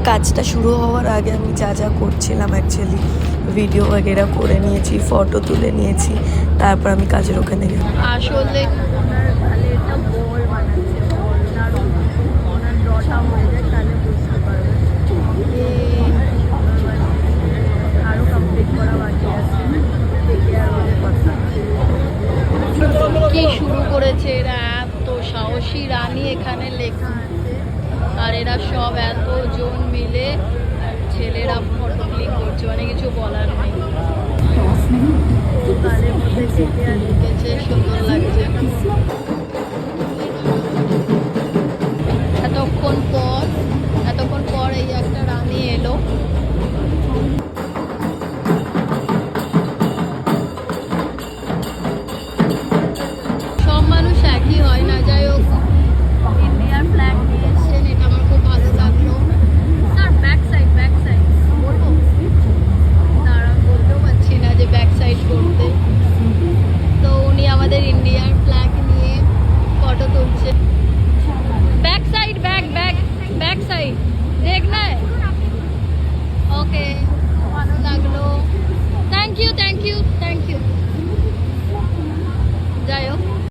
কাজটা শুরু হওয়ার আগে আমি যা যা করছিলাম অ্যাকচুয়ালি ভিডিও वगैरह করে নিয়েছি, ফটো তুলে নিয়েছি, তারপর আমি কাজের ওখানে গেলাম। আসলে কি শুরু করেছে এরা, এত সাহসী রানী এখানে লেখা আছে, আর এরা সব এতজন মিলে ছেলেরা ফটো ক্লিক করছে, মানে কিছু বলার নেই। সুন্দর লাগছে। এতক্ষণ পর এই একটা রানী এলো। সব মানুষ একই হয় না, যাই হোক ইন্ডিয়ার ফ্ল্যাগ নিয়ে এসছেন, এটা আমার খুব ভালো লাগলো। স্যার ব্যাক সাইড বলবো, দাঁড়ান বলতেও পারছি না যে ব্যাক সাইড করতে। তো উনি আমাদের ইন্ডিয়ার ফ্ল্যাগ নিয়ে ফটো তুলছে। बैक साइड बैक साइड देखना है। ओके, ভালো লাগলো। Thank you.